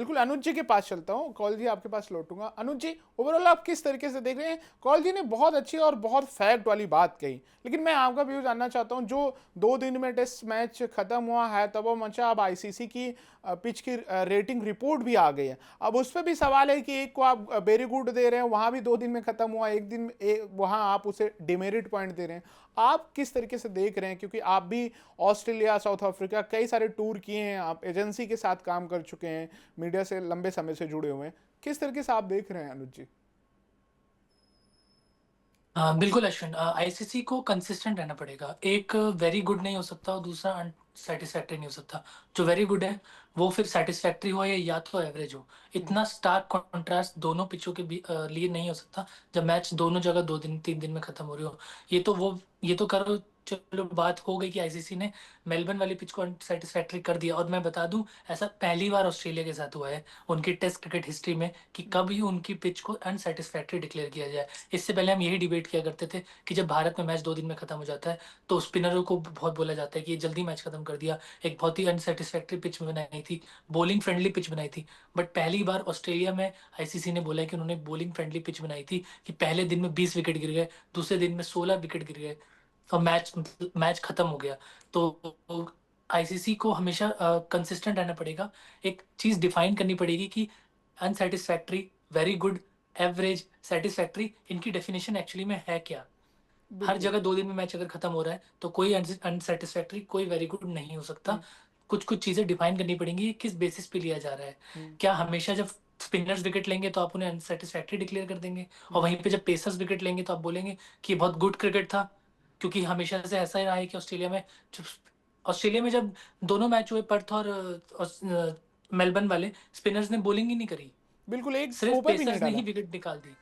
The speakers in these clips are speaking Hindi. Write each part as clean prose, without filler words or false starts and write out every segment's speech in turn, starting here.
बिल्कुल, अनुज जी के पास चलता हूँ। कौल जी आपके पास लौटूँगा। अनुज जी, ओवरऑल आप किस तरीके से देख रहे हैं? कौल जी ने बहुत अच्छी और बहुत फैक्ट वाली बात कही। लेकिन मैं आपका व्यू जानना चाहता हूँ, जो 2 दिन में टेस्ट मैच खत्म हुआ है, तबाह मचा। अब आईसीसी की पिच की रेटिंग रिपोर्ट भी आ गई है। अब उस पे भी सवाल है कि एक को आप वेरी गुड दे रहे हैं, वहाँ भी 2 दिन में खत्म हुआ, 1 दिन वहाँ आप उसे डिमेरिट पॉइंट दे रहे हैं। आप किस तरीके से देख रहे हैं? क्योंकि आप भी ऑस्ट्रेलिया, साउथ अफ्रीका कई सारे टूर किए हैं, आप एजेंसी के साथ काम कर चुके हैं, मीडिया से लंबे समय से जुड़े हुए हैं। किस तरीके से आप देख रहे हैं अनुज जी? बिल्कुल अश्विन, आईसीसी को कंसिस्टेंट रहना पड़ेगा। एक वेरी गुड नहीं हो सकता और दूसरा अनसेटिस्फैक्टरी नहीं हो सकता। जो वेरी गुड है वो फिर सेटिस्फैक्टरी हो या तो एवरेज हो। इतना स्टार्क कॉन्ट्रास्ट दोनों पिचों के लिए नहीं हो सकता जब मैच दोनों जगह 2 दिन 3 दिन में खत्म हो रही हो। ये तो करो। चलो, बात हो गई कि आईसीसी ने मेलबर्न वाली पिच को अनसेटिस्फैक्टरी कर दिया, और मैं बता दूं ऐसा पहली बार ऑस्ट्रेलिया के साथ हुआ है उनकी टेस्ट क्रिकेट हिस्ट्री में कि कभी उनकी पिच को अनसेटिस्फैक्टरी डिक्लेयर किया जाए। इससे पहले हम यही डिबेट किया करते थे कि जब भारत में मैच 2 दिन में खत्म हो जाता है तो स्पिनरों को बहुत बोला जाता है कि ये जल्दी मैच खत्म कर दिया, एक बहुत ही अनसेटिस्फैक्टरी पिच में बनाई थी, बॉलिंग फ्रेंडली पिच बनाई थी। बट पहली बार ऑस्ट्रेलिया में आईसीसी ने बोला है कि उन्होंने बॉलिंग फ्रेंडली पिच बनाई थी कि पहले दिन में 20 विकेट गिर गए, दूसरे दिन में 16 विकेट गिर गए और मैच मैच खत्म हो गया। तो आईसीसी को हमेशा कंसिस्टेंट रहना पड़ेगा। एक चीज डिफाइन करनी पड़ेगी कि अनसेटिस्फैक्टरी, वेरी गुड, एवरेज, सेटिस्फैक्टरी, इनकी डेफिनेशन एक्चुअली में है क्या। हर बिल्कुल। जगह 2 दिन में मैच अगर खत्म हो रहा है तो कोई अनसेटिस्फैक्टरी, कोई वेरी गुड नहीं हो सकता। हम्म, कुछ कुछ चीजें डिफाइन करनी पड़ेंगी, किस बेसिस पे लिया जा रहा है। हम्म, क्या हमेशा जब स्पिनर्स विकेट लेंगे तो आप उन्हें अनसेटिस्फैक्टरी डिक्लेयर कर देंगे, और हम्म, वहीं पे जब पेसर्स विकेट लेंगे तो आप बोलेंगे कि ये बहुत गुड क्रिकेट था? क्योंकि हमेशा से ऐसा ही रहा है कि ऑस्ट्रेलिया में जब दोनों मैच हुए, पर्थ और मेलबर्न वाले, स्पिनर्स ने बॉलिंग ही नहीं करी, बिल्कुल, एक सिर्फ ओवर भी नहीं पेसर्स ने ही डाला। विकेट निकाल दी।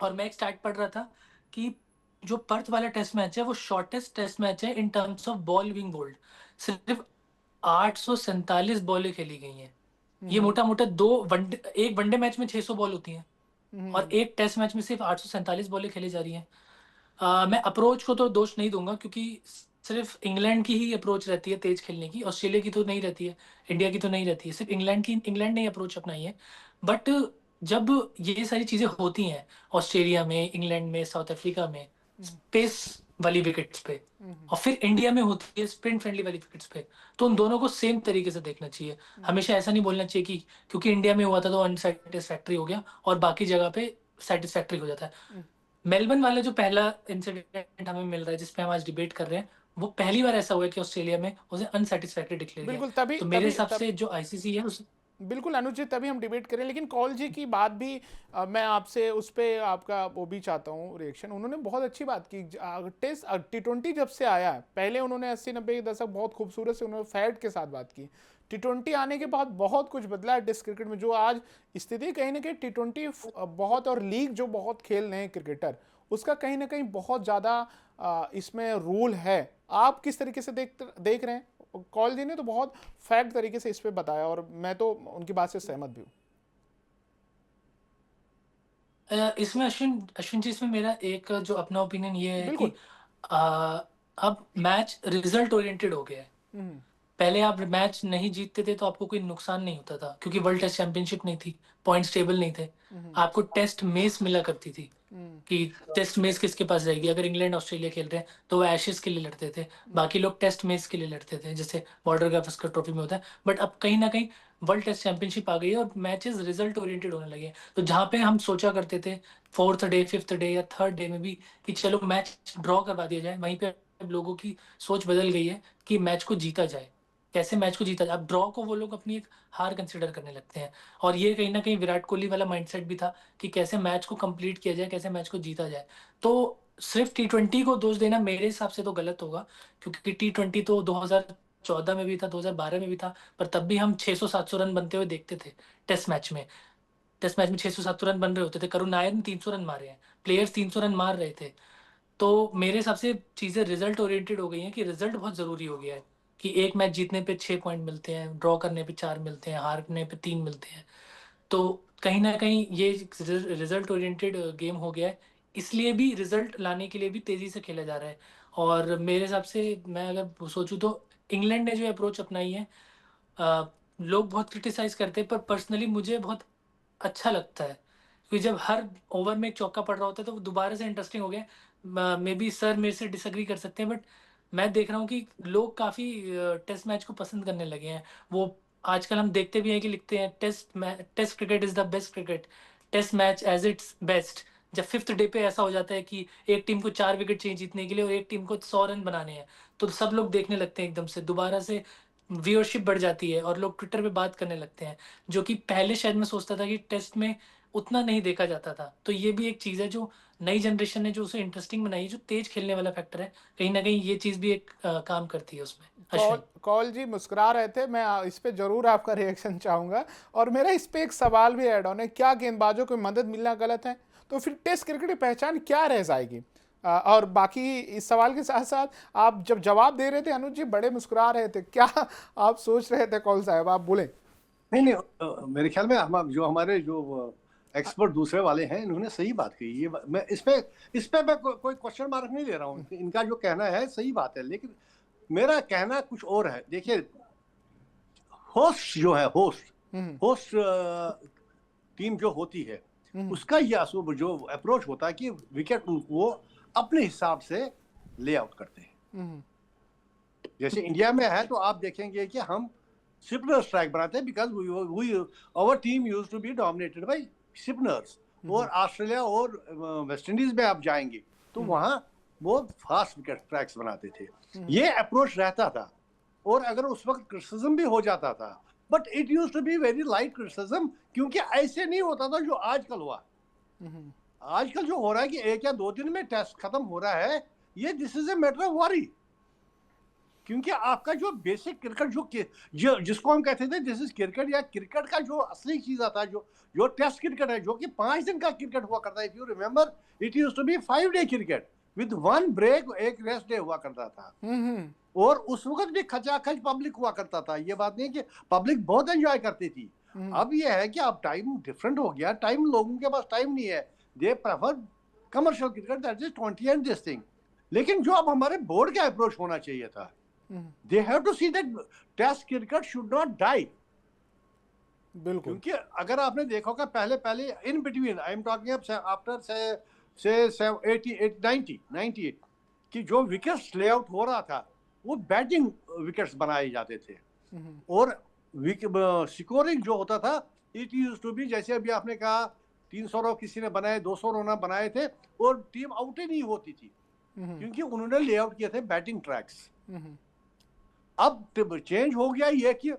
और मैं एक स्टैट पढ़ रहा था कि जो पर्थ वाला टेस्ट मैच है वो शॉर्टेस्ट टेस्ट मैच है in terms of ball being bowled. सिर्फ 847 बॉलें खेली गई हैं। ये हम्म, मोटा मोटा दो वनडे, एक वनडे मैच में 600 बॉल होती हैं, और हम्म, एक टेस्ट मैच में सिर्फ 847 बॉलें खेली जा रही हैं। मैं अप्रोच को तो दोष नहीं दूंगा, क्योंकि सिर्फ इंग्लैंड की ही अप्रोच रहती है तेज खेलने की, ऑस्ट्रेलिया की तो नहीं रहती है, इंडिया की तो नहीं रहती है, सिर्फ इंग्लैंड ने ही अप्रोच अपनाई है। बट जब ये सारी चीजें होती हैं ऑस्ट्रेलिया में, इंग्लैंड में, साउथ अफ्रीका में, स्पेस वाली विकेट्स पे, हम्म, और फिर इंडिया में होती है स्पिन फ्रेंडली वाली विकेट्स पे, तो उन दोनों को सेम तरीके से देखना चाहिए। हम्म, हमेशा ऐसा नहीं बोलना चाहिए कि क्योंकि इंडिया में हुआ था तो अनसेटिस्फैक्ट्री हो गया और बाकी जगह पे सेटिस्फैक्ट्री हो जाता है। हम्म, मेलबर्न वाला जो पहला इंसिडेंट हमें मिल रहा है जिसपे हम आज डिबेट कर रहे हैं, वो पहली बार ऐसा हुआ है कि ऑस्ट्रेलिया में उसे अनसेटिस्फैक्ट्री डिक्लेयर किया है। बिल्कुल। तभी तो मेरे तभी हिसाब तब से जो आईसीसी है उस बिल्कुल अनुज जी, तभी हम डिबेट करें। लेकिन कौल जी की बात भी मैं आपसे उस पे आपका वो भी चाहता हूँ रिएक्शन। उन्होंने बहुत अच्छी बात की। टेस्ट T20 जब से आया है, पहले उन्होंने 80-90 के दशक बहुत खूबसूरत से उन्होंने फैट के साथ बात की। T20 आने के बाद बहुत कुछ बदला है टेस्ट क्रिकेट में। जो आज स्थिति कहीं ना कहीं T20 बहुत, और लीग जो बहुत खेल रहे हैं क्रिकेटर, उसका कहीं ना कहीं बहुत ज़्यादा इसमें रूल है। आप किस तरीके से देख रहे हैं? कॉल जी ने तो बहुत फैक्ट तरीके से इस पे बताया, और मैं तो उनकी बात से सहमत भी हूँ। इसमें अश्विन अश्विन जी, इसमें मेरा एक जो अपना ओपिनियन ये है कि बिल्कुल। आ, अब मैच रिजल्ट ओरिएंटेड हो गया है। हम्म, पहले आप मैच नहीं जीतते थे तो आपको कोई नुकसान नहीं होता था, क्योंकि वर्ल्ड टेस्ट चैंपियनशिप नहीं थी, पॉइंट्स टेबल नहीं थे। हम्म, आपको टेस्ट मेस मिला करती थी हम्म, कि टेस्ट मेस किसके पास रहेगी। अगर इंग्लैंड ऑस्ट्रेलिया खेल रहे हैं तो वो एशेज के लिए लड़ते थे, बाकी लोग टेस्ट मेस के लिए लड़ते थे, जैसे बॉर्डर गावस्कर ट्रॉफी में होता है। बट अब कहीं ना कहीं वर्ल्ड टेस्ट चैंपियनशिप आ गई है और मैचेस रिजल्ट ओरिएंटेड होने लगे हैं। तो जहां पे हम सोचा करते थे फोर्थ डे, फिफ्थ डे या थर्ड डे में भी कि चलो मैच ड्रॉ करवा दिया जाए, वहीं पे अब लोगों की सोच बदल गई है कि मैच को जीता जाए। कैसे मैच को जीता जाए, अब ड्रॉ को वो लोग अपनी एक हार कंसिडर करने लगते हैं। और ये कहीं ना कहीं विराट कोहली वाला माइंडसेट भी था कि कैसे मैच को कंप्लीट किया जाए, कैसे मैच को जीता जाए। तो सिर्फ T20 को दोष देना मेरे हिसाब से तो गलत होगा, क्योंकि T20 तो 2014 में भी था, 2012 में भी था, पर तब भी हम 600-700 रन बनते हुए देखते थे। टेस्ट मैच में टेस्ट मैच में 600-700 रन बन रहे होते थे, करुण नायर ने 300 रन मारे हैं, प्लेयर्स 300 रन मार रहे थे। तो मेरे हिसाब से चीजें रिजल्ट ओरिएंटेड हो गई हैं कि रिजल्ट बहुत जरूरी हो गया है, कि एक मैच जीतने पे 6 पॉइंट मिलते हैं, ड्रॉ करने पे 4 मिलते हैं, हारने पे 3 मिलते हैं। तो कहीं ना कहीं ये रिजल्ट ओरिएंटेड गेम हो गया है, इसलिए भी रिजल्ट लाने के लिए भी तेजी से खेला जा रहा है। और मेरे हिसाब से मैं अगर सोचूं तो इंग्लैंड ने जो अप्रोच अपनाई है, लोग बहुत क्रिटिसाइज करते हैं, पर पर्सनली मुझे बहुत अच्छा लगता है, क्योंकि जब हर ओवर में एक चौका पड़ रहा होता है तो वो दोबारा से इंटरेस्टिंग हो गया। मे बी सर मेरे से डिसएग्री कर सकते हैं, बट मैं देख रहा हूँ कि लोग काफ़ी टेस्ट मैच को पसंद करने लगे हैं। वो आजकल हम देखते भी हैं कि लिखते हैं test cricket is the best cricket, test match as its best. जब फिफ्थ डे पे ऐसा हो जाता है कि एक टीम को 4 विकेट चाहिए जीतने के लिए और एक टीम को 100 रन बनाने हैं, तो सब लोग देखने लगते हैं एकदम से, दोबारा से व्यूअरशिप बढ़ जाती है और लोग ट्विटर पे बात करने लगते हैं, जो कि पहले शायद मैं सोचता था कि टेस्ट में उतना नहीं देखा जाता था। तो ये भी एक चीज़ है जो नई जनरेशन ने जो उसे इंटरेस्टिंग बनाई है, जो तेज खेलने वाला फैक्टर है, कहीं न कहीं ये चीज़ भी एक काम करती है उसमें। कॉल अश्विन। कॉल जी मुस्कुरा रहे थे, मैं इस पे जरूर आपका रिएक्शन चाहूंगा। और मेरा इस पे एक सवाल भी ऐड ऑन है, क्या गेंदबाजों को मदद मिलना गलत है? तो फिर टेस्ट क्रिकेट की पहचान क्या रह जाएगी? और बाकी इस सवाल के साथ साथ आप जब जवाब दे रहे थे अनुज जी बड़े मुस्कुरा रहे थे, क्या आप सोच रहे थे? कौल साहब आप बोले। नहीं नहीं, मेरे ख्याल में हम जो हमारे जो एक्सपर्ट दूसरे वाले हैं इन्होंने सही बात कही। ये मैं इस पे मैं कोई क्वेश्चन मार्क नहीं ले रहा हूँ। इनका जो कहना है सही बात है, लेकिन मेरा कहना कुछ और है। देखिए, होस्ट जो है, होस्ट टीम जो होती है, उसका ये असूब जो अप्रोच होता है कि विकेट वो अपने हिसाब से ले आउट करते हैं। जैसे इंडिया में है तो आप देखेंगे कि हम स्पिनर स्ट्राइक बनाते हैं, because our team used to be dominated by spinners. और ऑस्ट्रेलिया और वेस्ट इंडीज में आप जाएंगे तो वहां वो फास्ट विकेट स्ट्राइक्स बनाते थे। ये अप्रोच रहता था, और अगर उस वक्त क्रिटिसिज्म भी हो जाता था, but it used to be very light criticism, क्योंकि ऐसे नहीं होता था जो आजकल हुआ। आजकल जो हो रहा है कि 1 या 2 दिन में टेस्ट खत्म हो रहा है, ये this is a matter of worry. क्योंकि आपका जो बेसिक क्रिकेट जो जिसको हम कहते थे दिस इज क्रिकेट, या क्रिकेट का जो असली चीज आता है, जो टेस्ट क्रिकेट है, जो कि 5 दिन का क्रिकेट हुआ करता है। If you remember, it used to be 5 day cricket with 1 break, एक रेस्ट डे हुआ करता था। और उस वक्त भी खचाखच पब्लिक हुआ करता था। ये बात नहीं है कि पब्लिक बहुत एंजॉय करती थी। अब ये है कि अब टाइम डिफरेंट हो गया, टाइम लोगों के पास टाइम नहीं है, they prefer commercial cricket, that is 20 and this thing. लेकिन जो अब हमारे बोर्ड का अप्रोच होना चाहिए था, they have to see that test cricket should not die। बिल्कुल। क्योंकि अगर आपने देखा होगा पहले in between, I am talking after से 98 कि जो विकेट्स लेआउट हो रहा था वो बैटिंग विकेट्स बनाए जाते थे, और स्कोरिंग जो होता था इट यूज्ड टू बी, जैसे अभी आपने कहा 300 रन किसी ने बनाए, 200 रन बनाए थे, और टीम आउट ही नहीं होती थी, क्योंकि उन्होंने लेआउट किए थे बैटिंग ट्रैक्स। अब चेंज हो गया ये कि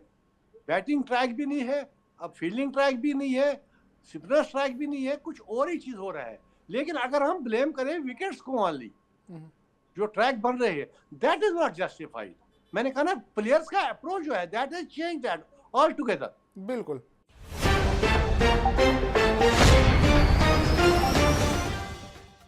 बैटिंग ट्रैक भी नहीं है, अब फील्डिंग ट्रैक भी नहीं है, स्पिनर ट्रैक भी नहीं है, कुछ और ही चीज हो रहा है। लेकिन अगर हम ब्लेम करें विकेट्स को ओनली, जो ट्रैक बन रहे हैं, दैट इज नॉट जस्टिफाइड। मैंने कहा ना, प्लेयर्स का अप्रोच जो है, that is change that all together. बिल्कुल।